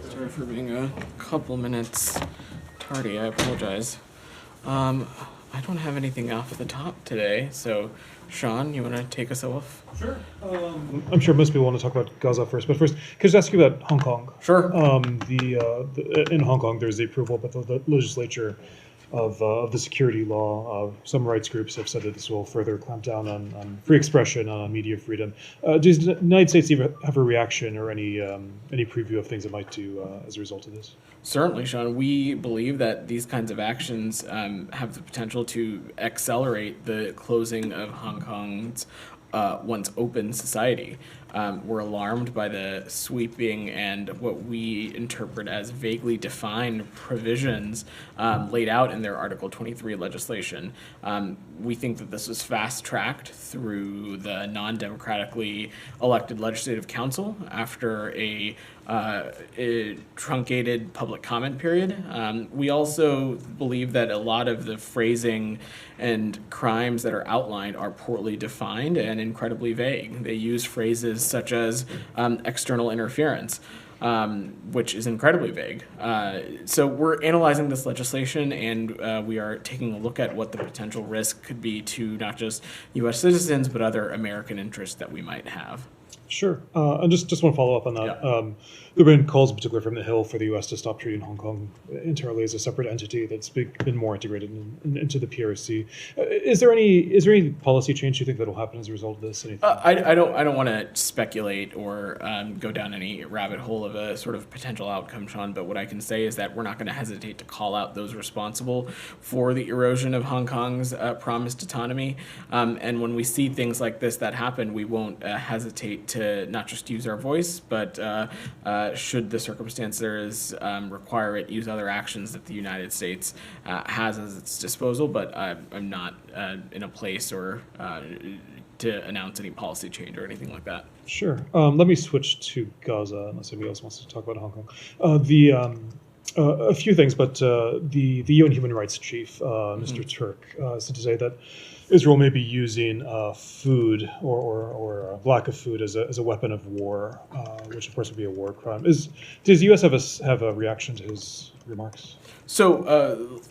Sorry for being a couple minutes tardy. I apologize. I don't have anything off the top today, so Sean, you want to take us off? Sure. I'm sure most people want to talk about Gaza first, but first, can I just ask you about Hong Kong? Sure. In Hong Kong, there's the approval by the legislature of the security law. Some rights groups have said that this will further clamp down on free expression, on media freedom. Does the United States even have a reaction or any preview of things it might do as a result of this? Certainly, Sean. We believe that these kinds of actions have the potential to accelerate the closing of Hong Kong's once open society. We're alarmed by the sweeping and what we interpret as vaguely defined provisions laid out in their Article 23 legislation. We think that this was fast-tracked through the non-democratically elected Legislative Council after a truncated public comment period. We also believe that a lot of the phrasing and crimes that are outlined are poorly defined and incredibly vague. They use phrases such as external interference, which is incredibly vague. So we're analyzing this legislation, and we are taking a look at what the potential risk could be to not just U.S. citizens, but other American interests that we might have. Sure. And just want to follow up on that. Yeah. There have been calls, in particular from the Hill, for the U.S. to stop treating Hong Kong entirely as a separate entity that's been more integrated into the PRC. Is there any policy change you think that will happen as a result of this? I don't want to speculate or go down any rabbit hole of a sort of potential outcome, Sean. But what I can say is that we're not going to hesitate to call out those responsible for the erosion of Hong Kong's promised autonomy. And when we see things like this that happen, we won't hesitate to not just use our voice, but should the circumstances require it, use other actions that the United States has at its disposal. But I'm not in a place or to announce any policy change or anything like that. Sure. Let me switch to Gaza, unless anybody else wants to talk about Hong Kong. A few things, but the UN Human Rights Chief, Mr. Turk, said to say that Israel may be using food or lack of food as a weapon of war, which of course would be a war crime. Does the U.S. have a reaction to his remarks? So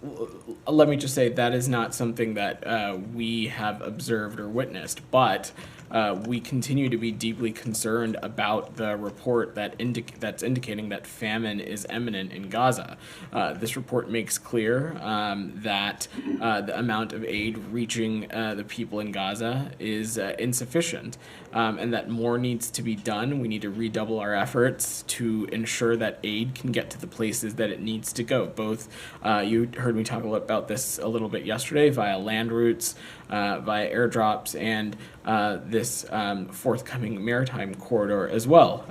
let me just say that is not something that we have observed or witnessed, but we continue to be deeply concerned about the report that's indicating that famine is imminent in Gaza. This report makes clear that the amount of aid reaching the people in Gaza is insufficient, and that more needs to be done. We need to redouble our efforts to ensure that aid can get to the places that it needs to go. Both, you heard me talk about this a little bit yesterday, via land routes, via airdrops, and this forthcoming maritime corridor as well.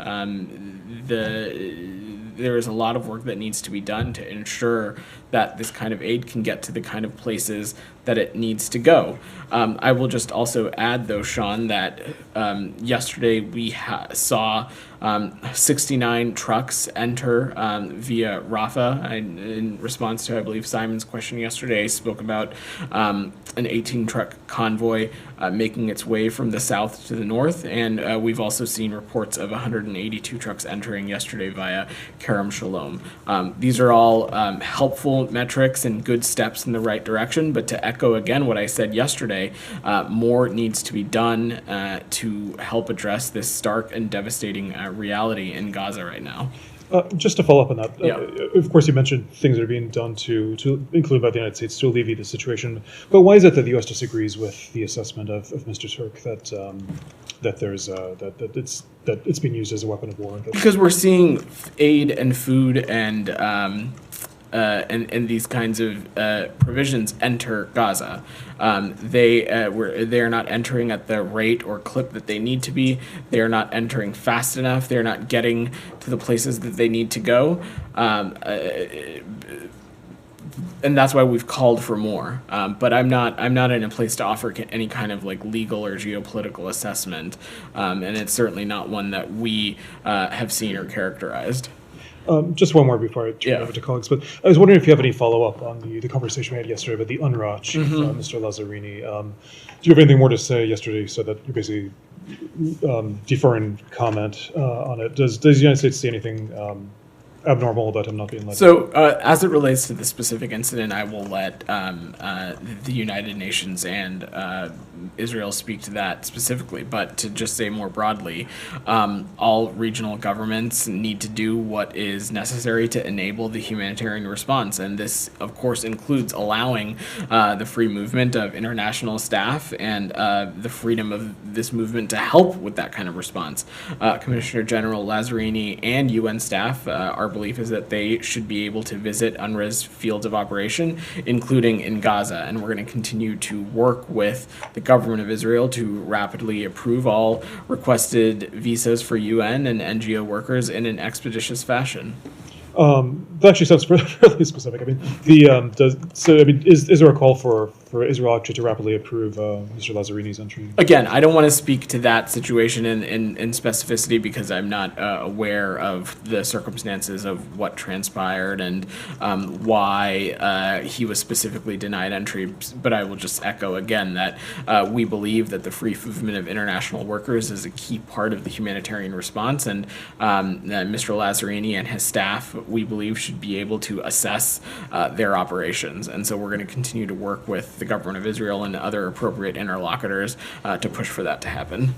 There is a lot of work that needs to be done to ensure that this kind of aid can get to the kind of places that it needs to go. I will just also add, though, Sean, that yesterday we saw 69 trucks enter via Rafah. In response to, I believe, Simon's question yesterday, I spoke about an 18-truck convoy making its way from the south to the north, and we've also seen reports of 182 trucks entering yesterday via Kerem Shalom. These are all helpful metrics and good steps in the right direction, but to echo again what I said yesterday, more needs to be done to help address this stark and devastating reality in Gaza right now. Just to follow up on that, Yeah. Of course you mentioned things that are being done to include by the United States to alleviate the situation, but why is it that the U.S. disagrees with the assessment of Mr. Turk that it's being used as a weapon of war? Because we're seeing aid and food and these kinds of provisions enter Gaza. They are not entering at the rate or clip that they need to be. They are not entering fast enough. They are not getting to the places that they need to go. And that's why we've called for more. But I'm not in a place to offer any kind of like legal or geopolitical assessment, and it's certainly not one that we have seen or characterized. Just one more before I turn over to colleagues, but I was wondering if you have any follow-up on the conversation we had yesterday about the UNRWA chief, Mr. Lazzarini. Do you have anything more to say yesterday, so that you're basically deferring comment on it? Does the United States see anything abnormal about him not being let? So, as it relates to the specific incident, I will let the United Nations and Israel speak to that specifically. But to just say more broadly, all regional governments need to do what is necessary to enable the humanitarian response. And this, of course, includes allowing the free movement of international staff and the freedom of this movement to help with that kind of response. Commissioner General Lazzarini and UN staff, our belief is that they should be able to visit UNRWA's fields of operation, including in Gaza. And we're going to continue to work with the government of Israel to rapidly approve all requested visas for UN and NGO workers in an expeditious fashion. That actually sounds fairly specific. I mean, is there a call for Israel actually to rapidly approve Mr. Lazzarini's entry? Again, I don't want to speak to that situation in specificity because I'm not aware of the circumstances of what transpired and why he was specifically denied entry. But I will just echo again that we believe that the free movement of international workers is a key part of the humanitarian response, and Mr. Lazzarini and his staff, we believe, should be able to assess their operations. And so we're going to continue to work with the government of Israel and other appropriate interlocutors to push for that to happen.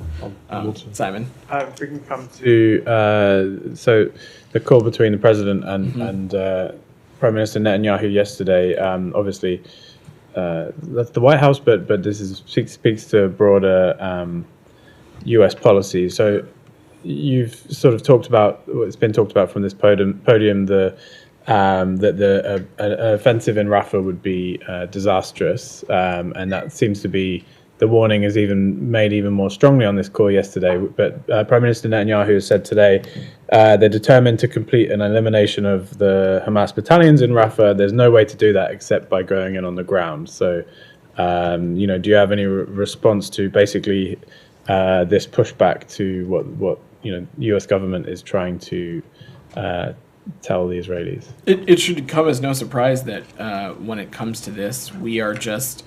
Simon? If we can come to so the call between the president and Prime Minister Netanyahu yesterday, obviously that's the White House, but this speaks to broader U.S. policy. So you've sort of talked about, it's been talked about from this podium, that the offensive in Rafah would be disastrous, and that seems to be, the warning is even made even more strongly on this call yesterday. But Prime Minister Netanyahu has said today they're determined to complete an elimination of the Hamas battalions in Rafah. There's no way to do that except by going in on the ground. So, do you have any response to basically this pushback to what U.S. government is trying to tell the Israelis? It should come as no surprise that when it comes to this, we are just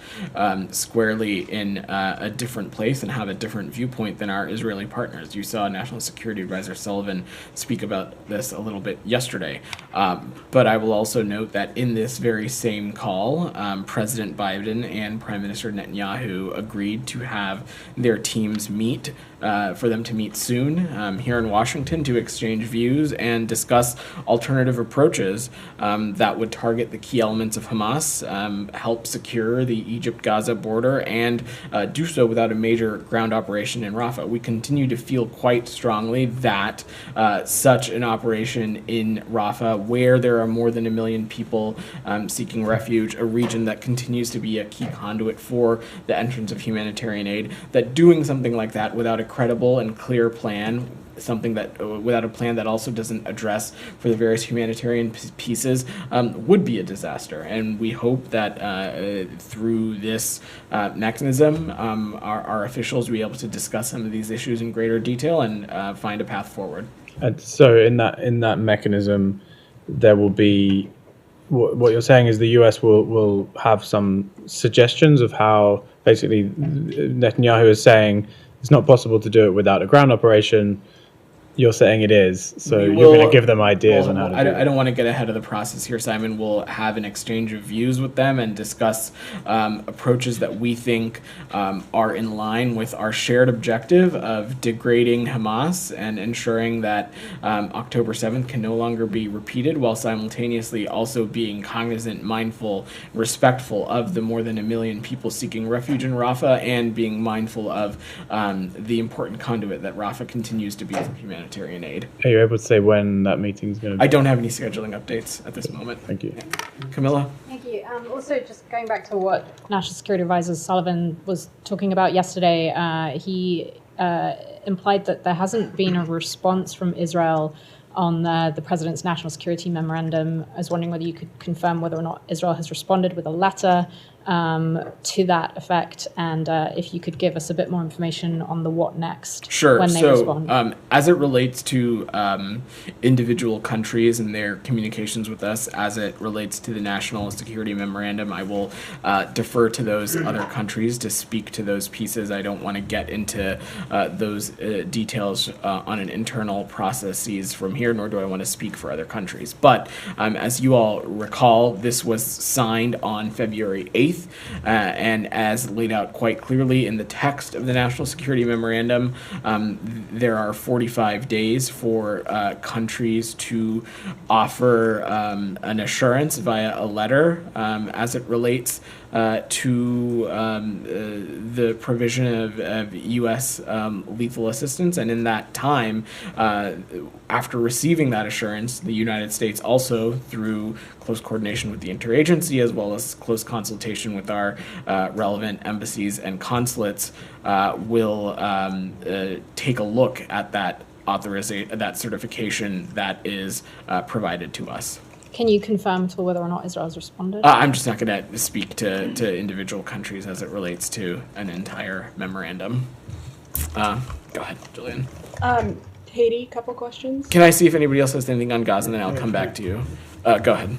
squarely in a different place and have a different viewpoint than our Israeli partners. You saw National Security Advisor Sullivan speak about this a little bit yesterday. But I will also note that in this very same call, President Biden and Prime Minister Netanyahu agreed to have their teams meet, for them to meet soon here in Washington to exchange views and discuss alternative approaches that would target the key elements of Hamas, help secure the Egypt-Gaza border, and do so without a major ground operation in Rafah. We continue to feel quite strongly that such an operation in Rafah, where there are more than 1 million people seeking refuge, a region that continues to be a key conduit for the entrance of humanitarian aid, that doing something like that without a credible and clear plan, something that without a plan that also doesn't address for the various humanitarian pieces, would be a disaster. And we hope that through this mechanism, our officials will be able to discuss some of these issues in greater detail and find a path forward. And so in that mechanism, there will be, what you're saying is the US will have some suggestions of how, basically Netanyahu is saying it's not possible to do it without a ground operation. You're saying it is, so you're going to give them ideas on how to do it. I don't want to get ahead of the process here, Simon. We'll have an exchange of views with them and discuss approaches that we think are in line with our shared objective of degrading Hamas and ensuring that October 7th can no longer be repeated, while simultaneously also being cognizant, mindful, respectful of the more than 1 million people seeking refuge in Rafah, and being mindful of the important conduit that Rafah continues to be for humanitarian aid. Are you able to say when that meeting is going to be? I don't have any scheduling updates at this moment. Thank you. Camilla? Thank you. Also, just going back to what National Security Advisor Sullivan was talking about yesterday, he implied that there hasn't been a response from Israel on the president's national security memorandum. I was wondering whether you could confirm whether or not Israel has responded with a letter to that effect, and if you could give us a bit more information on the what next when they respond. As it relates to individual countries and their communications with us, as it relates to the National Security Memorandum, I will defer to those other countries to speak to those pieces. I don't want to get into those details on an internal processes from here, nor do I want to speak for other countries. But as you all recall, this was signed on February 8th, and as laid out quite clearly in the text of the National Security Memorandum, there are 45 days for countries to offer an assurance via a letter as it relates to the provision of U.S. Lethal assistance. And in that time, after receiving that assurance, the United States also, through close coordination with the interagency as well as close consultation with our relevant embassies and consulates, will take a look at that authorization, that certification that is provided to us. Can you confirm to whether or not Israel's responded? I'm just not going to speak to individual countries as it relates to an entire memorandum. Go ahead, Julian. Haiti, couple questions. Can I see if anybody else has anything on Gaza, and then I'll come back to you. Go ahead.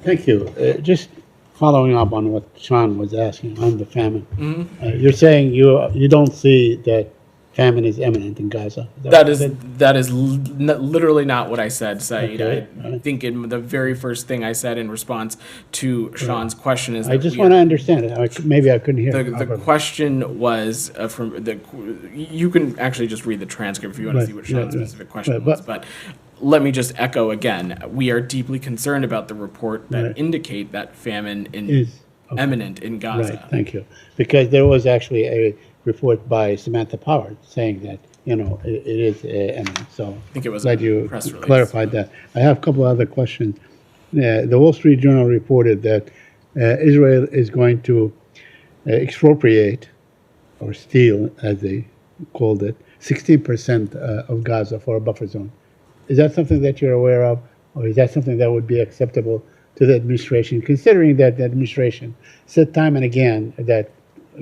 Thank you. Just following up on what Sean was asking on the famine. You're saying you don't see that famine is imminent in Gaza. That is literally not what I said, Saeed. Okay. I think in the very first thing I said in response to Sean's question is that I just want to understand it. Maybe I couldn't hear. the question was you can actually just read the transcript if you want to see what Sean's specific question was. But let me just echo again. We are deeply concerned about the report that indicate that famine is imminent in Gaza. Right. Thank you. Because there was actually a report by Samantha Power saying that it is imminent. So I think it was glad a you press release. clarified that. I have a couple of other questions. The Wall Street Journal reported that Israel is going to expropriate or steal, as they called it, 16% of Gaza for a buffer zone. Is that something that you're aware of, or is that something that would be acceptable to the administration, considering that the administration said time and again that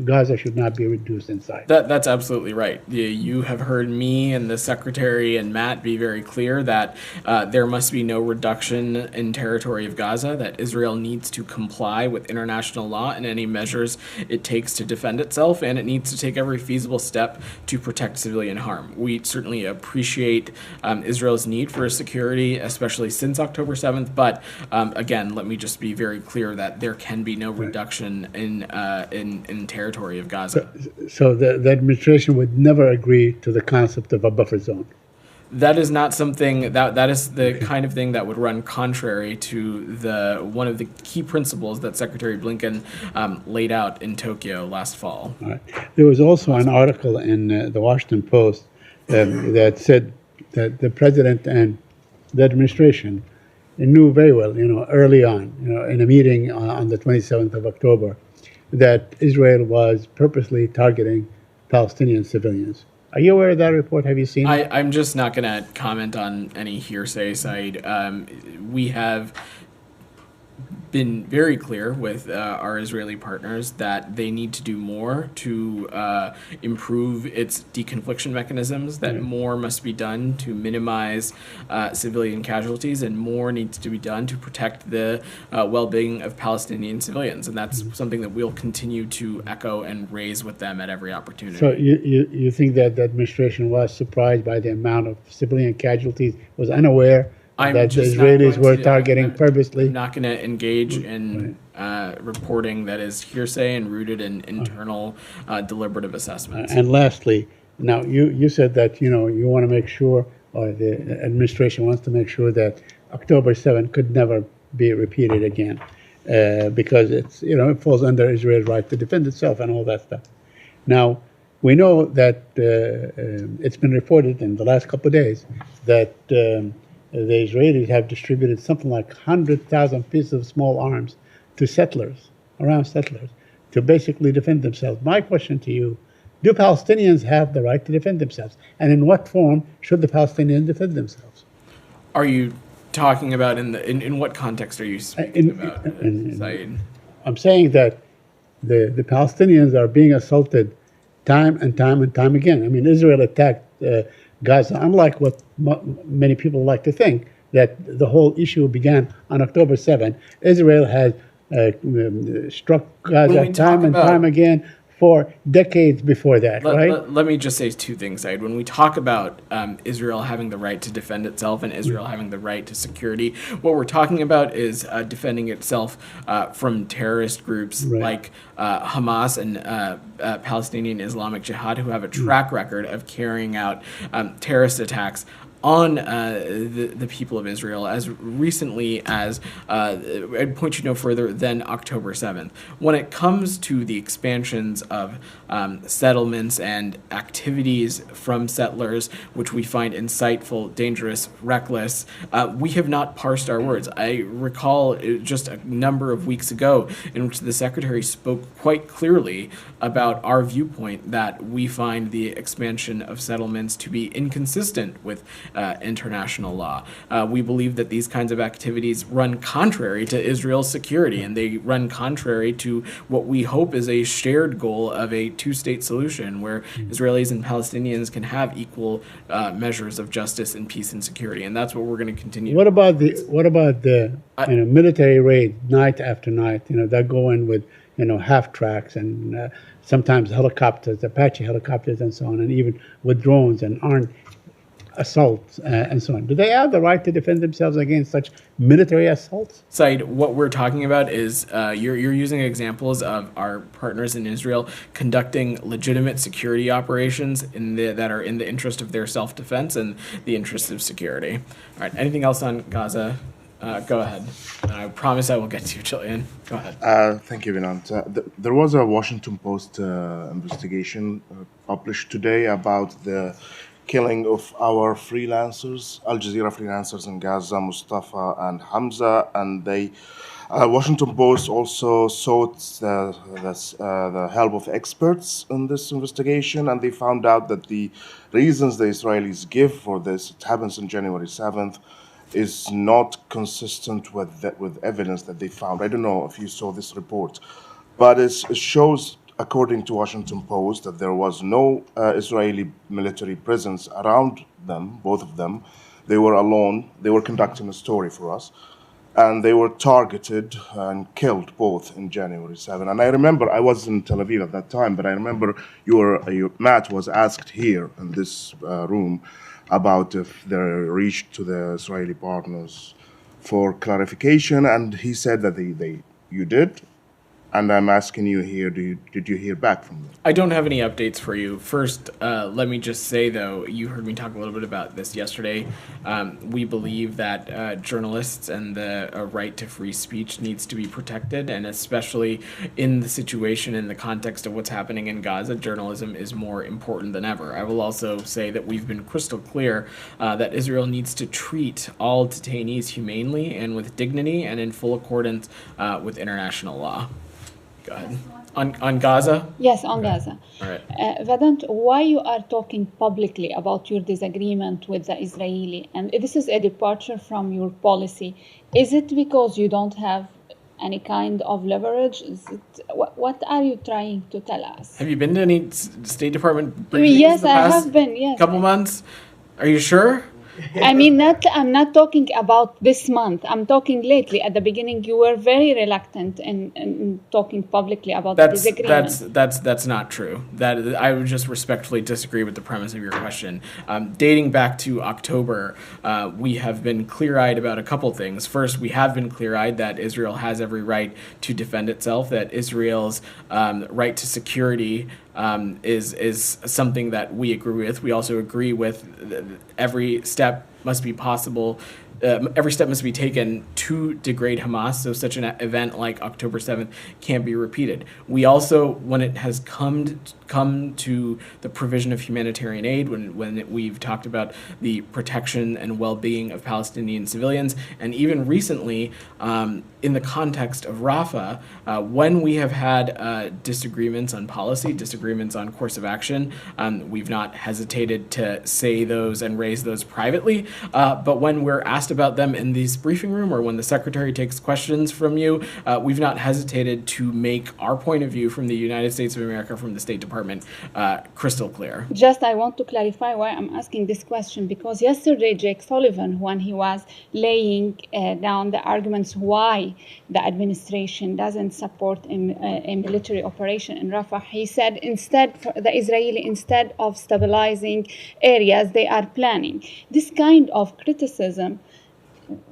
Gaza should not be reduced in size? That's absolutely right. You have heard me and the Secretary and Matt be very clear that there must be no reduction in territory of Gaza, that Israel needs to comply with international law and any measures it takes to defend itself, and it needs to take every feasible step to protect civilian harm. We certainly appreciate Israel's need for security, especially since October 7th, but again, let me just be very clear that there can be no reduction in territory of Gaza. So the administration would never agree to the concept of a buffer zone? That is not something that is the kind of thing that would run contrary to one of the key principles that Secretary Blinken laid out in Tokyo last fall. All right. There was also an article in the Washington Post that said that the president and the administration knew very well, early on, in a meeting on the 27th of October, that Israel was purposely targeting Palestinian civilians. Are you aware of that report? Have you seen it? I'm just not going to comment on any hearsay side. We have been very clear with our Israeli partners that they need to do more to improve its deconfliction mechanisms, that more must be done to minimize civilian casualties, and more needs to be done to protect the well-being of Palestinian civilians. And that's something that we'll continue to echo and raise with them at every opportunity. So you think that the administration was surprised by the amount of civilian casualties, was unaware that the Israelis were targeting purposely? I'm not going to engage in reporting that is hearsay and rooted in internal deliberative assessments. And lastly, now you said that you want to make sure, or the administration wants to make sure, that October 7th could never be repeated again, because it falls under Israel's right to defend itself and all that stuff. Now, we know that it's been reported in the last couple of days that the Israelis have distributed something like 100,000 pieces of small arms to settlers, to basically defend themselves. My question to you, do Palestinians have the right to defend themselves? And in what form should the Palestinians defend themselves? Are you talking about in what context are you speaking about, Saeed? I'm saying that the Palestinians are being assaulted time and time and time again. I mean, Israel attacked Gaza, unlike what many people like to think, that the whole issue began on October 7th. Israel has struck Gaza time and time again for decades before that, right? Let me just say two things, Said. When we talk about Israel having the right to defend itself and Israel having the right to security, what we're talking about is defending itself from terrorist groups like Hamas and Palestinian Islamic Jihad, who have a track record of carrying out terrorist attacks on the people of Israel as recently as, I'd point you no further than October 7th. When it comes to the expansions of settlements and activities from settlers, which we find insightful, dangerous, reckless, we have not parsed our words. I recall just a number of weeks ago in which the Secretary spoke quite clearly about our viewpoint that we find the expansion of settlements to be inconsistent with international law. We believe that these kinds of activities run contrary to Israel's security, and they run contrary to what we hope is a shared goal of a two-state solution where Israelis and Palestinians can have equal measures of justice and peace and security, and that's what we're going to continue. What about the military raid night after night? That go in with half tracks and sometimes helicopters, Apache helicopters, and so on, and even with drones and armed assaults and so on. Do they have the right to defend themselves against such military assaults? Said, what we're talking about is you're using examples of our partners in Israel conducting legitimate security operations that are in the interest of their self-defense and the interest of security. All right, anything else on Gaza? Go ahead. I promise I will get to you, Jillian. Go ahead. Thank you, Vinant. There was a Washington Post investigation published today about the killing of our freelancers, Al Jazeera freelancers in Gaza, Mustafa and Hamza, and they, Washington Post also sought the help of experts in this investigation, and they found out that the reasons the Israelis give for this, it happens on January 7th, is not consistent with evidence that they found. I don't know if you saw this report, but it shows, according to Washington Post, that there was no Israeli military presence around them, both of them. They were alone. They were conducting a story for us. And they were targeted and killed both in January 7. And I remember, I was in Tel Aviv at that time, but I remember Matt was asked here in this room about if they reached to the Israeli partners for clarification. And he said that you did. And I'm asking you here, did you hear back from them? I don't have any updates for you. First, let me just say, though, you heard me talk a little bit about this yesterday. We believe that journalists and the right to free speech needs to be protected, and especially in the situation, in the context of what's happening in Gaza, journalism is more important than ever. I will also say that we've been crystal clear that Israel needs to treat all detainees humanely and with dignity and in full accordance with international law. Go ahead. On Gaza? Yes, on Gaza. All right. Vedant, why you are talking publicly about your disagreement with the Israeli, and this is a departure from your policy, is it because you don't have any kind of leverage? What are you trying to tell us? Have you been to any State Department briefings? Yes, the I past have been, yes. Couple months? Are you sure? I mean, I'm not talking about this month. I'm talking lately. At the beginning, you were very reluctant in talking publicly about the disagreement. That's not true. That I would just respectfully disagree with the premise of your question. Dating back to October, we have been clear-eyed about a couple things. First, we have been clear-eyed that Israel has every right to defend itself, that Israel's right to security is something that we agree with. We also agree with every step must be possible. Every step must be taken to degrade Hamas, so such an event like October 7th can't be repeated. We also, when it has come to the provision of humanitarian aid, when we've talked about the protection and well-being of Palestinian civilians, and even recently, in the context of Rafah, when we have had disagreements on policy, disagreements on course of action, we've not hesitated to say those and raise those privately, But when we're asked about them in this briefing room or when the secretary takes questions from you, we've not hesitated to make our point of view from the United States of America, from the State Department, crystal clear. Just I want to clarify why I'm asking this question, because yesterday Jake Sullivan, when he was laying down the arguments why the administration doesn't support a military operation in Rafah, he said instead of stabilizing areas, they are planning. This kind of criticism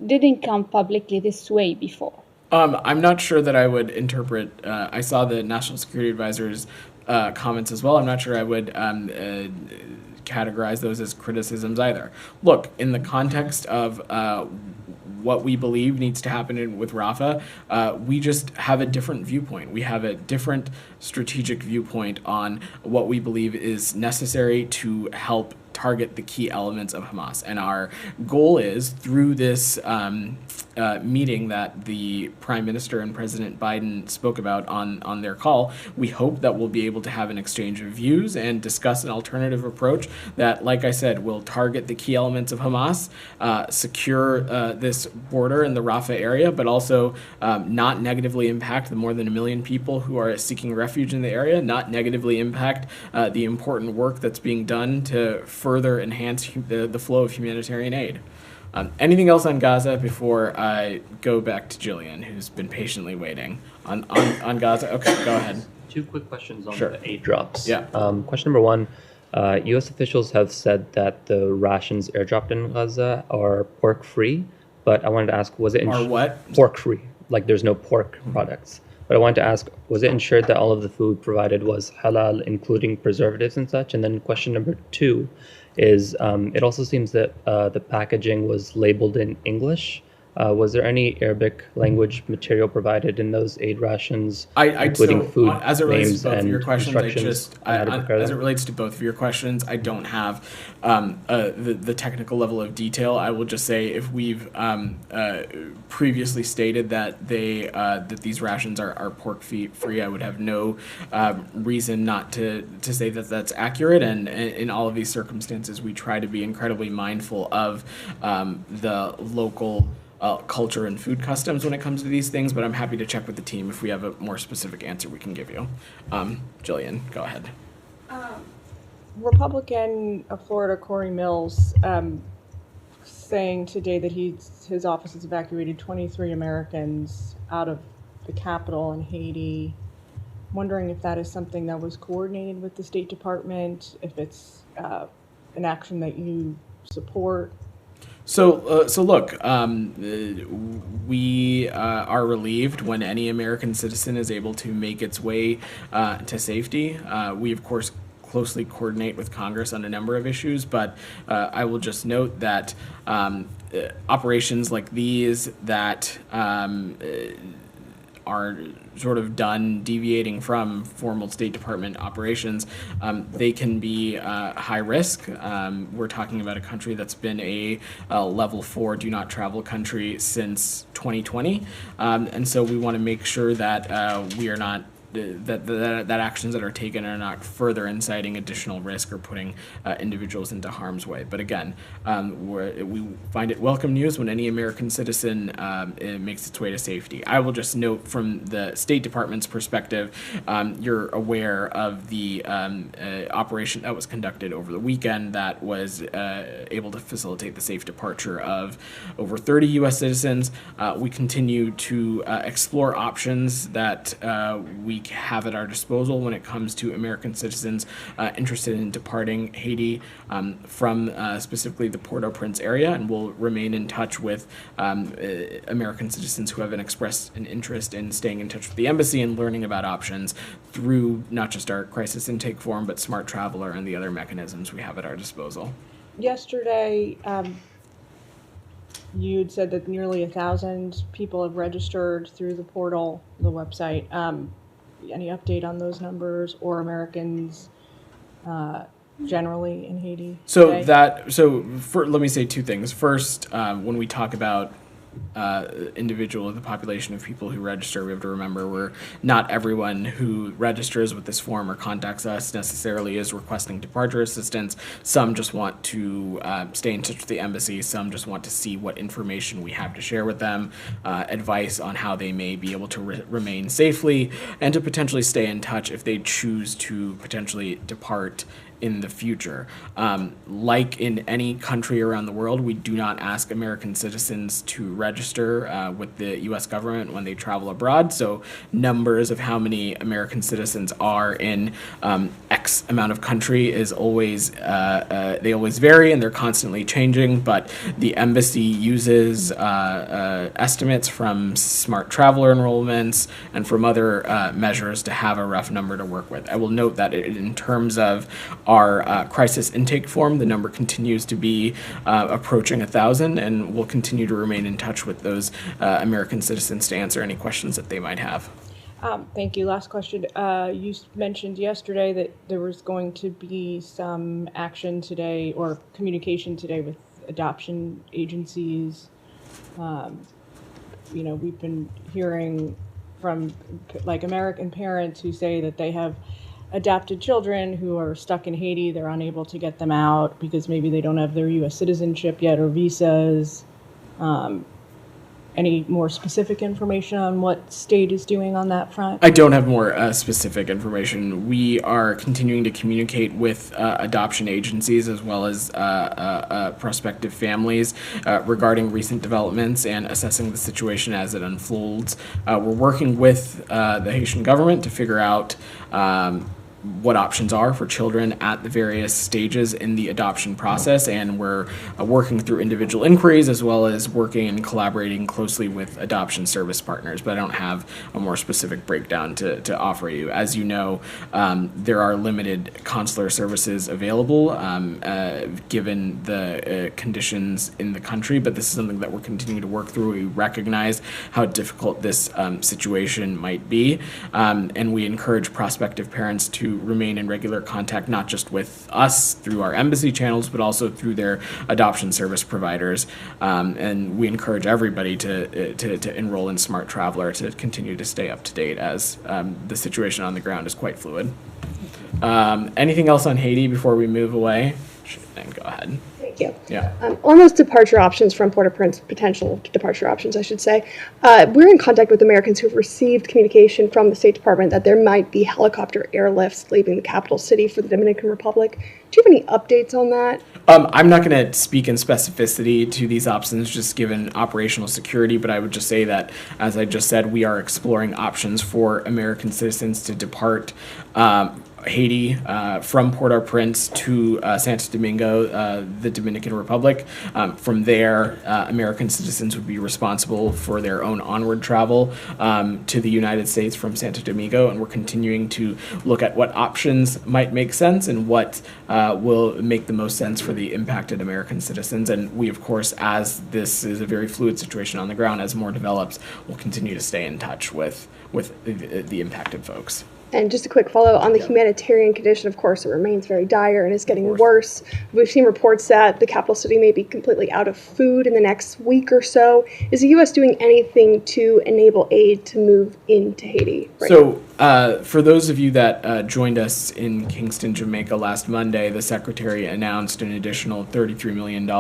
didn't come publicly this way before. I'm not sure that I would interpret. I saw the National Security Advisor's comments as well. I'm not sure I would categorize those as criticisms either. Look, in the context of what we believe needs to happen with Rafah, we just have a different viewpoint. We have a different strategic viewpoint on what we believe is necessary to help target the key elements of Hamas. And our goal is, through this meeting that the Prime Minister and President Biden spoke about on their call, we hope that we'll be able to have an exchange of views and discuss an alternative approach that, like I said, will target the key elements of Hamas, secure this border in the Rafah area, but also not negatively impact the more than 1 million people who are seeking refuge in the area, not negatively impact the important work that's being done to further enhance the flow of humanitarian aid. Anything else on Gaza before I go back to Jillian, who's been patiently waiting on Gaza? Okay, go ahead. 2 quick questions on Sure. the aid drops. Yeah. Question number 1, U.S. officials have said that the rations airdropped in Gaza are pork-free, but I wanted to ask, was it... Are what? Pork-free, like there's no pork products. But I wanted to ask, was it ensured that all of the food provided was halal, including preservatives and such? And then question number 2 is, it also seems that the packaging was labeled in English. Was there any Arabic language material provided in those aid rations, including so, food as it relates names to both of and your questions, instructions on how to prepare as it them? relates to both of your questions, I don't have the technical level of detail. I will just say, if we've previously stated that that these rations are pork free, I would have no reason not to say that that's accurate. And in all of these circumstances, we try to be incredibly mindful of the local culture and food customs when it comes to these things, but I'm happy to check with the team if we have a more specific answer we can give you. Jillian, go ahead. Republican of Florida, Corey Mills, saying today that his office has evacuated 23 Americans out of the capital in Haiti. Wondering if that is something that was coordinated with the State Department, if it's an action that you support. So look, we are relieved when any American citizen is able to make its way to safety. We, of course, closely coordinate with Congress on a number of issues, but I will just note that operations like these that are sort of done deviating from formal State Department operations, they can be high risk. We're talking about a country that's been a level 4 do not travel country since 2020. And so we want to make sure that we are not that actions that are taken are not further inciting additional risk or putting individuals into harm's way. But again, we find it welcome news when any American citizen makes its way to safety. I will just note, from the State Department's perspective, you're aware of the operation that was conducted over the weekend that was able to facilitate the safe departure of over 30 U.S. citizens. We continue to explore options that we have at our disposal when it comes to American citizens interested in departing Haiti from specifically the Port-au-Prince area, and we'll remain in touch with American citizens who have expressed an interest in staying in touch with the embassy and learning about options through not just our crisis intake form, but Smart Traveler and the other mechanisms we have at our disposal. Yesterday, you had said that nearly 1,000 people have registered through the portal, the website. Any update on those numbers, or Americans generally in Haiti? Let me say 2 things. First, when we talk about individual of the population of people who register. We have to remember not everyone who registers with this form or contacts us necessarily is requesting departure assistance. Some just want to stay in touch with the embassy. Some just want to see what information we have to share with them, advice on how they may be able to remain safely, and to potentially stay in touch if they choose to potentially depart in the future. Like in any country around the world, we do not ask American citizens to register with the U.S. government when they travel abroad. So numbers of how many American citizens are in X amount of country is always, they always vary and they're constantly changing, but the embassy uses estimates from smart traveler enrollments and from other measures to have a rough number to work with. I will note that in terms of our crisis intake form, the number continues to be approaching 1,000, and we'll continue to remain in touch with those American citizens to answer any questions that they might have. Thank you. Last question. You mentioned yesterday that there was going to be some action today or communication today with adoption agencies. We've been hearing from American parents who say that they have adopted children who are stuck in Haiti. They're unable to get them out because maybe they don't have their U.S. citizenship yet or visas. Any more specific information on what state is doing on that front? I don't have more specific information. We are continuing to communicate with adoption agencies as well as prospective families regarding recent developments and assessing the situation as it unfolds. We're working with the Haitian government to figure out what options are for children at the various stages in the adoption process, and we're working through individual inquiries as well as working and collaborating closely with adoption service partners, but I don't have a more specific breakdown to offer you. As you know, there are limited consular services available given the conditions in the country, but this is something that we're continuing to work through. We recognize how difficult this situation might be, and we encourage prospective parents to remain in regular contact, not just with us through our embassy channels, but also through their adoption service providers. And we encourage everybody to enroll in Smart Traveler to continue to stay up to date as the situation on the ground is quite fluid. Anything else on Haiti before we move away? Then go ahead. Thank you. Yeah. On those departure options from Port-au-Prince, potential departure options, I should say, we're in contact with Americans who've received communication from the State Department that there might be helicopter airlifts leaving the capital city for the Dominican Republic. Do you have any updates on that? I'm not going to speak in specificity to these options just given operational security, but I would just say that, as I just said, we are exploring options for American citizens to depart Haiti from Port-au-Prince to Santo Domingo, the Dominican Republic. From there, American citizens would be responsible for their own onward travel to the United States from Santo Domingo, and we're continuing to look at what options might make sense and what will make the most sense for the impacted American citizens. And we, of course, as this is a very fluid situation on the ground, as more develops, will continue to stay in touch with the impacted folks. And just a quick follow on the humanitarian condition, of course, it remains very dire and is getting worse. We've seen reports that the capital city may be completely out of food in the next week or so. Is the U.S. doing anything to enable aid to move into Haiti right now? For those of you that joined us in Kingston, Jamaica last Monday, the Secretary announced an additional $33 million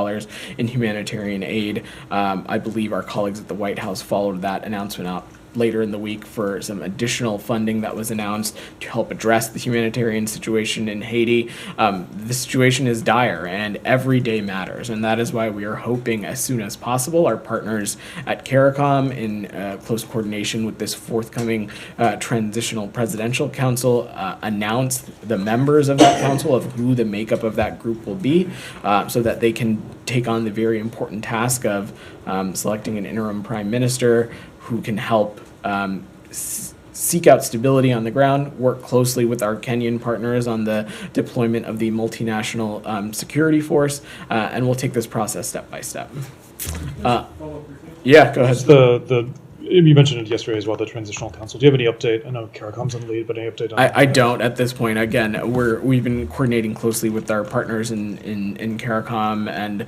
in humanitarian aid. I believe our colleagues at the White House followed that announcement up later in the week for some additional funding that was announced to help address the humanitarian situation in Haiti. The situation is dire and every day matters, and that is why we are hoping as soon as possible our partners at CARICOM, in close coordination with this forthcoming transitional presidential council, announce the members of that council of who the makeup of that group will be, so that they can take on the very important task of selecting an interim prime minister who can help seek out stability on the ground, work closely with our Kenyan partners on the deployment of the multinational security force, and we'll take this process step by step. Yeah, go ahead. you mentioned it yesterday as well, the Transitional Council. Do you have any update? I know CARICOM's in the lead, but any update on I don't at this point. Again, we've been coordinating closely with our partners in CARICOM and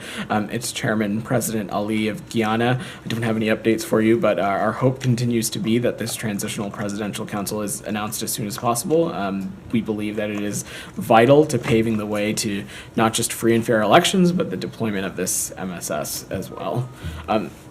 its chairman, President Ali of Guyana. I don't have any updates for you, but our hope continues to be that this Transitional Presidential Council is announced as soon as possible. We believe that it is vital to paving the way to not just free and fair elections, but the deployment of this MSS as well.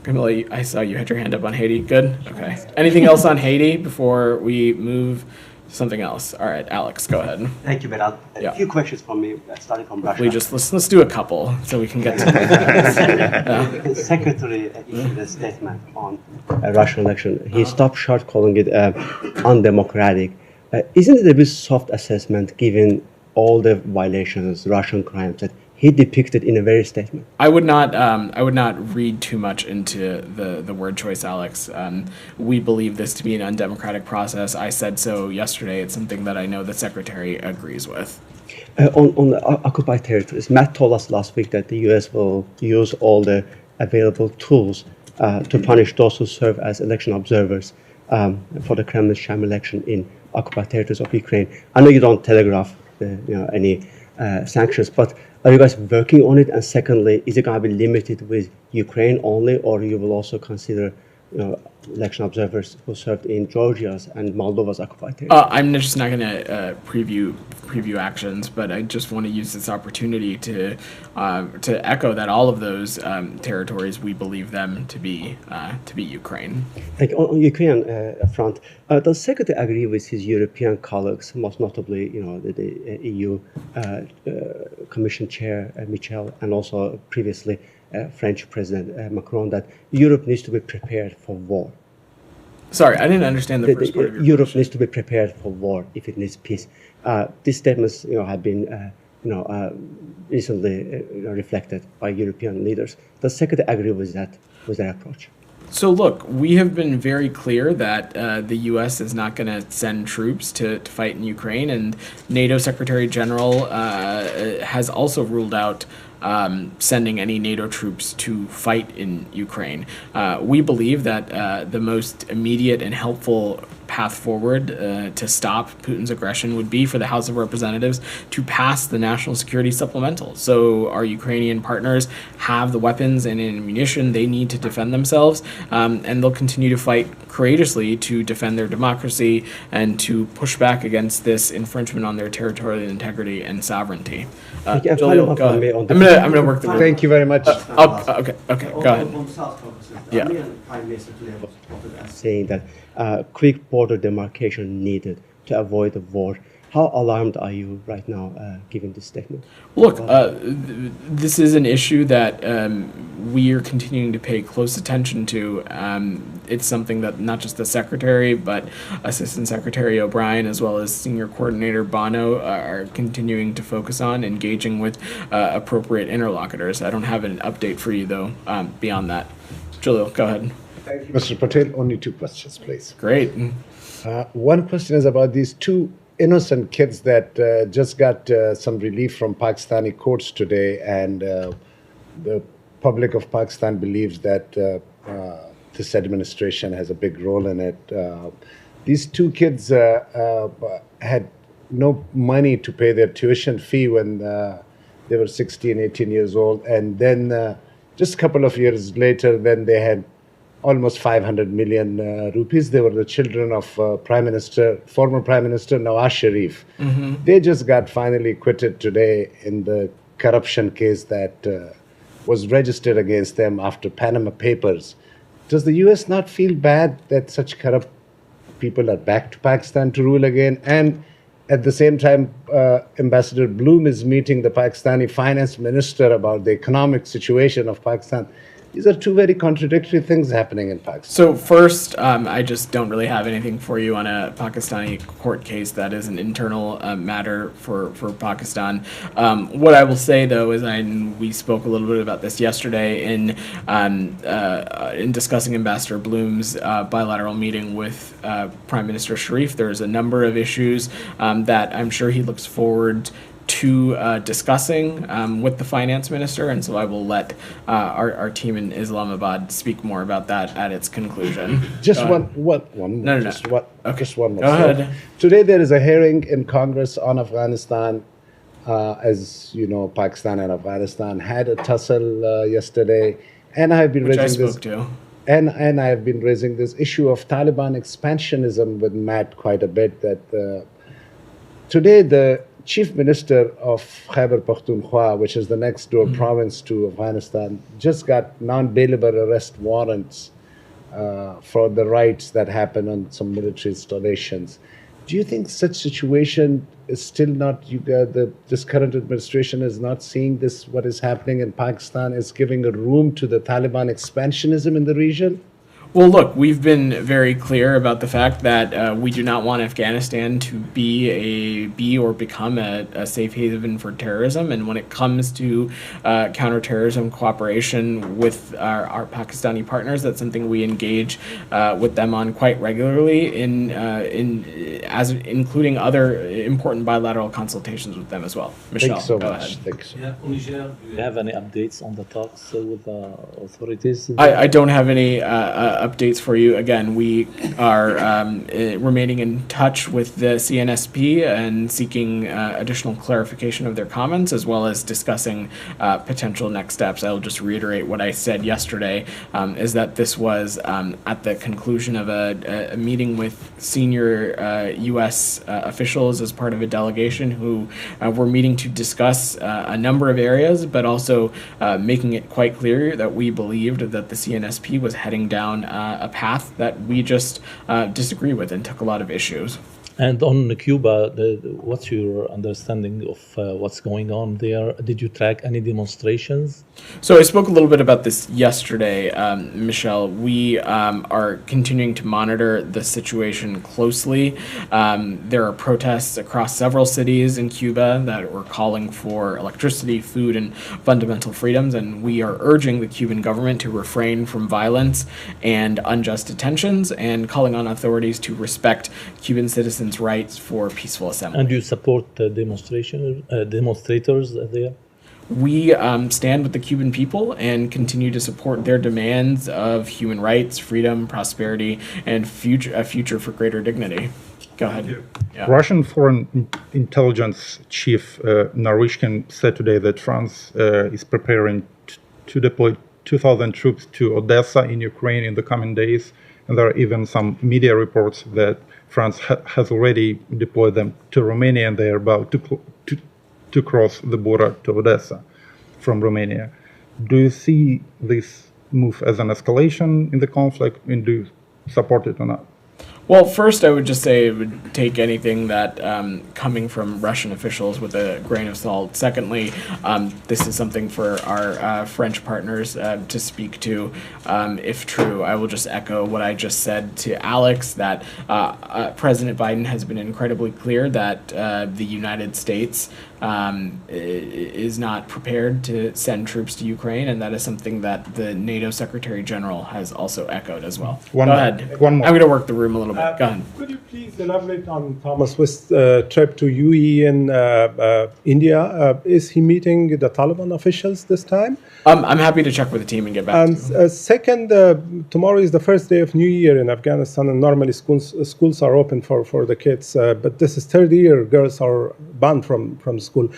Camilla, I saw you had your hand up on Haiti. Good? Okay. Anything else on Haiti before we move to something else? All right, Alex, go ahead. Thank you, Beral. Yeah. A few questions from me, starting from Russia. Let's do a couple so we can get to The Secretary issued a statement on a Russian election. He stopped short calling it undemocratic. Isn't it a bit soft assessment given all the violations, Russian crimes that he depicted in a very statement? I would not read too much into the word choice, Alex. We believe this to be an undemocratic process. I said so yesterday. It's something that I know the Secretary agrees with. On the occupied territories, Matt told us last week that the U.S. will use all the available tools to punish those who serve as election observers for the Kremlin's sham election in occupied territories of Ukraine. I know you don't telegraph any sanctions, but are you guys working on it? And secondly, is it going to be limited with Ukraine only, or you will also consider election observers who served in Georgia's and Moldova's occupied territories? I'm just not going to preview actions, but I just want to use this opportunity to echo that all of those territories, we believe them to be Ukraine. Thank you. On Ukraine front, does Secretary agree with his European colleagues, most notably, the EU Commission Chair Michel, and also previously French President Macron, that Europe needs to be prepared for war? Sorry, I didn't understand the first part of your Europe question. needs to be prepared for war if it needs peace. These statements, have been, recently reflected by European leaders. Does Secretary agree with that approach? So look, we have been very clear that the U.S. is not going to send troops to fight in Ukraine, and NATO Secretary General has also ruled out sending any NATO troops to fight in Ukraine. We believe that the most immediate and helpful path forward to stop Putin's aggression would be for the House of Representatives to pass the National Security Supplemental. So our Ukrainian partners have the weapons and ammunition they need to defend themselves, and they'll continue to fight courageously to defend their democracy and to push back against this infringement on their territorial integrity and sovereignty. Jalil, go ahead. I'm gonna work the. Thank you very much. Okay, go ahead. On South Caucasus, the Yeah. Armenian Prime Minister today was quoted as saying that quick border demarcation needed to avoid a war. How alarmed are you right now, given this statement? Look, this is an issue that we are continuing to pay close attention to. It's something that not just the Secretary, but Assistant Secretary O'Brien, as well as Senior Coordinator Bono, are continuing to focus on, engaging with appropriate interlocutors. I don't have an update for you, though, beyond that. Jalil, go ahead. Thank you, Mr. Patel. Only two questions, please. Great. One question is about these two innocent kids that just got some relief from Pakistani courts today, and the public of Pakistan believes that this administration has a big role in it. These two kids had no money to pay their tuition fee when they were 16, 18 years old, and then just a couple of years later, then they had almost 500 million rupees. They were the children of former Prime Minister Nawaz Sharif. Mm-hmm. They just got finally acquitted today in the corruption case that was registered against them after Panama Papers. Does the U.S. not feel bad that such corrupt people are back to Pakistan to rule again? And at the same time, Ambassador Bloom is meeting the Pakistani finance minister about the economic situation of Pakistan. These are two very contradictory things happening in Pakistan. So first, I just don't really have anything for you on a Pakistani court case. That is an internal matter for Pakistan. What I will say, though, is we spoke a little bit about this yesterday in discussing Ambassador Bloom's bilateral meeting with Prime Minister Sharif. There's a number of issues that I'm sure he looks forward to discussing with the finance minister, and so I will let our team in Islamabad speak more about that at its conclusion. Just Go ahead. one. No. Just one more. Go ahead. Today there is a hearing in Congress on Afghanistan. As you know, Pakistan and Afghanistan had a tussle yesterday, and I have been Which I raising spoke to. And I have been raising this issue of Taliban expansionism with Matt quite a bit. That today the chief minister of Khyber Pakhtunkhwa, which is the next door province to Afghanistan, just got non-bailable arrest warrants for the raids that happened on some military installations. Do you think such situation is still not, this current administration is not seeing this, what is happening in Pakistan is giving a room to the Taliban expansionism in the region? Well, look, we've been very clear about the fact that we do not want Afghanistan to be or become a safe haven for terrorism. And when it comes to counterterrorism cooperation with our Pakistani partners, that's something we engage with them on quite regularly, including other important bilateral consultations with them as well. Michelle, Thanks so go much. ahead. Thanks. Yeah, Niger, do you have any updates on the talks with the authorities? I don't have any updates for you. Again, we are remaining in touch with the CNSP and seeking additional clarification of their comments, as well as discussing potential next steps. I'll just reiterate what I said yesterday, is that this was at the conclusion of a meeting with senior U.S. officials as part of a delegation who were meeting to discuss a number of areas, but also making it quite clear that we believed that the CNSP was heading down a path that we just disagree with and took a lot of issues. And on Cuba, what's your understanding of what's going on there? Did you track any demonstrations? So I spoke a little bit about this yesterday, Michelle. We are continuing to monitor the situation closely. There are protests across several cities in Cuba that were calling for electricity, food, and fundamental freedoms, and we are urging the Cuban government to refrain from violence and unjust detentions and calling on authorities to respect Cuban citizens' rights for peaceful assembly. And do you support demonstrators there? We stand with the Cuban people and continue to support their demands of human rights, freedom, prosperity, and a future for greater dignity. Go ahead. Yeah. Russian Foreign Intelligence Chief Naryshkin said today that France is preparing to deploy 2,000 troops to Odessa in Ukraine in the coming days. And there are even some media reports that France has already deployed them to Romania, and they are about to cross the border to Odessa from Romania. Do you see this move as an escalation in the conflict, and do you support it or not? Well, first, I would just say it would take anything that coming from Russian officials with a grain of salt. Secondly, this is something for our French partners to speak to. If true, I will just echo what I just said to Alex, that President Biden has been incredibly clear that the United States is not prepared to send troops to Ukraine, and that is something that the NATO Secretary General has also echoed as well. Go ahead. One more. I'm going to work the room a little bit. Go ahead. Could you please elaborate on Thomas West's trip to UAE in India? Is he meeting the Taliban officials this time? I'm happy to check with the team and get back to you. And second, tomorrow is the first day of New Year in Afghanistan, and normally schools are open for the kids. But this is third year girls are banned from school.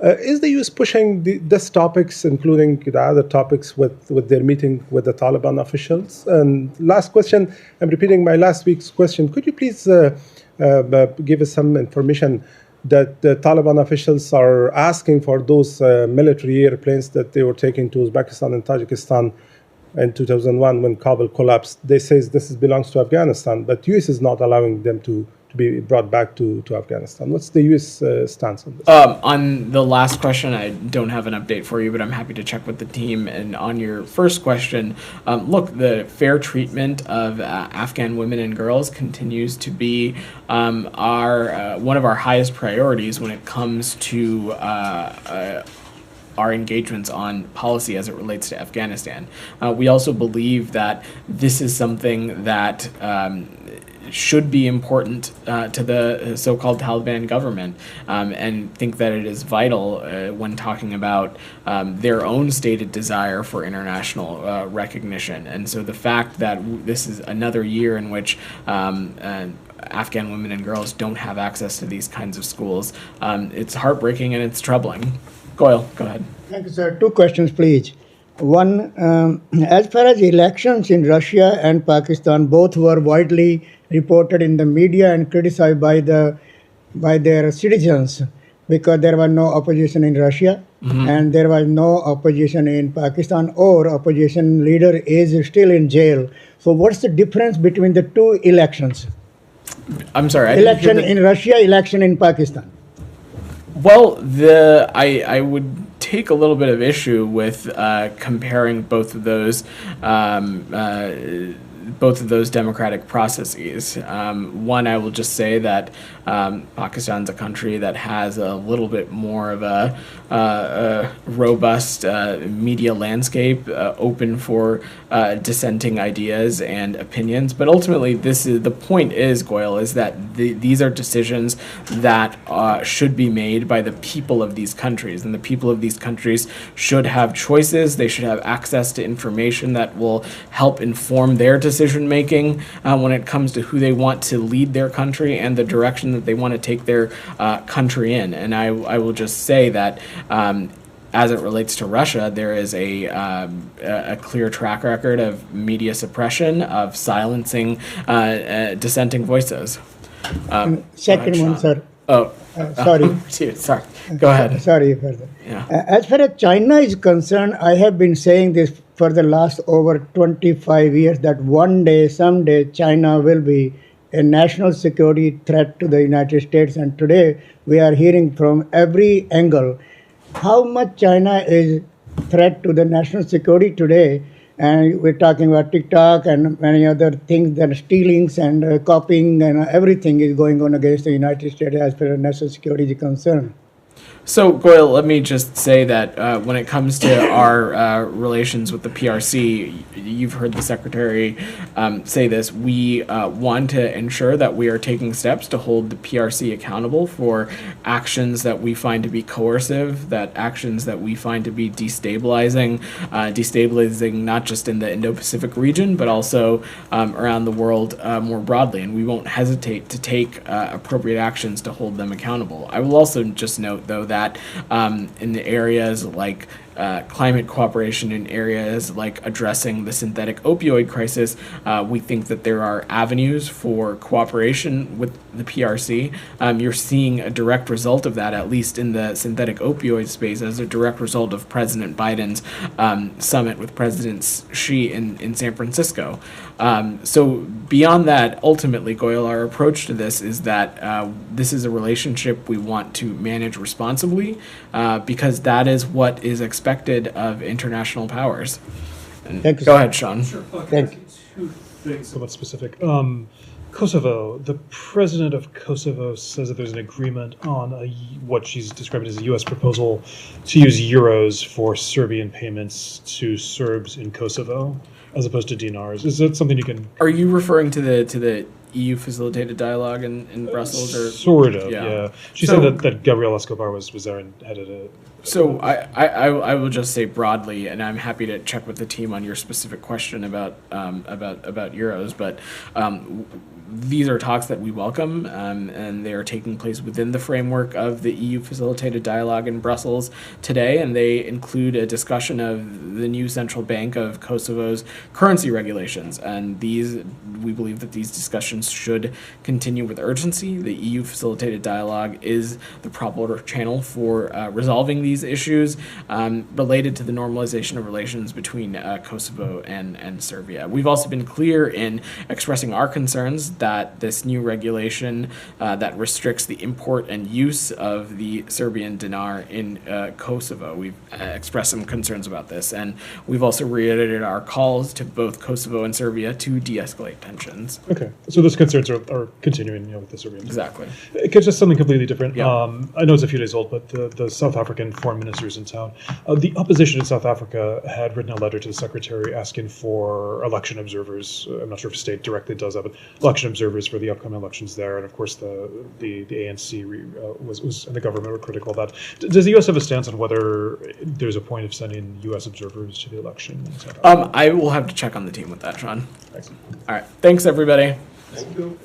Is the U.S. pushing these topics, including the other topics, with their meeting with the Taliban officials? And last question, I'm repeating my last week's question. Could you please give us some information that the Taliban officials are asking for those military airplanes that they were taking to Uzbekistan and Tajikistan in 2001 when Kabul collapsed? They say this belongs to Afghanistan, but U.S. is not allowing them to be brought back to Afghanistan. What's the U.S. stance on this? On the last question, I don't have an update for you, but I'm happy to check with the team. And on your first question, look, the fair treatment of Afghan women and girls continues to be one of our highest priorities when it comes to our engagements on policy as it relates to Afghanistan. We also believe that this is something that should be important to the so-called Taliban government, and think that it is vital when talking about their own stated desire for international recognition. And so the fact that this is another year in which Afghan women and girls don't have access to these kinds of schools, it's heartbreaking and it's troubling. Goyle, go ahead. Thank you, sir. Two questions, please. One, as far as elections in Russia and Pakistan, both were widely reported in the media and criticized by their citizens because there was no opposition in Russia and there was no opposition in Pakistan, or opposition leader is still in jail. So what's the difference between the two elections? I'm sorry. Election in Russia, election in Pakistan. Well, I would take a little bit of issue with comparing both of those democratic processes. One, I will just say that Pakistan's a country that has a little bit more of a robust media landscape, open for dissenting ideas and opinions. But ultimately, the point is, Goyle, is that these are decisions that should be made by the people of these countries, and the people of these countries should have choices. They should have access to information that will help inform their decision making when it comes to who they want to lead their country and the direction that they want to take their country in. And I will just say that as it relates to Russia, there is a clear track record of media suppression, of silencing dissenting voices. Second one, sir. Oh, sorry. Sorry. Go ahead. Sorry for that. Yeah. As far as China is concerned, I have been saying this for the last over 25 years that one day, someday, China will be a national security threat to the United States. And today, we are hearing from every angle how much China is threat to the national security today. And we're talking about TikTok and many other things that stealings and copying and everything is going on against the United States as far as national security is concerned. So, Goyle, let me just say that when it comes to our relations with the PRC, you've heard the Secretary say this. We want to ensure that we are taking steps to hold the PRC accountable for actions that we find to be coercive, that actions that we find to be destabilizing not just in the Indo-Pacific region, but also around the world more broadly. And we won't hesitate to take appropriate actions to hold them accountable. I will also just note, though, that in the areas like climate cooperation, in areas like addressing the synthetic opioid crisis, we think that there are avenues for cooperation with the PRC. You're seeing a direct result of that, at least in the synthetic opioid space, as a direct result of President Biden's summit with President Xi in San Francisco. So beyond that, ultimately, Goyle, our approach to this is that this is a relationship we want to manage responsibly, because that is what is expected of international powers. And Thank you, go sir. ahead, Sean. Sure. Thank you. Two things somewhat specific. Kosovo, the president of Kosovo says that there's an agreement on what she's described as a U.S. proposal to use euros for Serbian payments to Serbs in Kosovo, as opposed to dinars. Is that something you can? Are you referring to the EU facilitated dialogue in Brussels, or sort of? Yeah. She said that Gabriel Escobar was there and headed it. So I will just say broadly, and I'm happy to check with the team on your specific question about euros, but these are talks that we welcome, and they are taking place within the framework of the EU facilitated dialogue in Brussels today, and they include a discussion of the new central bank of Kosovo's currency regulations, and we believe that these discussions should continue with urgency. The EU facilitated dialogue is the proper channel for resolving these issues related to the normalization of relations between Kosovo and Serbia. We've also been clear in expressing our concerns that this new regulation that restricts the import and use of the Serbian dinar in Kosovo. We've expressed some concerns about this, and we've also reiterated our calls to both Kosovo and Serbia to de-escalate tensions. Okay, so those concerns are continuing, with the Serbians. Exactly. It's just something completely different. Yeah. I know it's a few days old, but the South African foreign minister is in town. The opposition in South Africa had written a letter to the secretary asking for election observers. I'm not sure if state directly does that, but election observers for the upcoming elections there. And of course, the ANC was and the government were critical of that. Does the U.S. have a stance on whether there's a point of sending U.S. observers to the election in South Africa? I will have to check on the team with that, Sean. All right. Thanks, everybody. Thank you.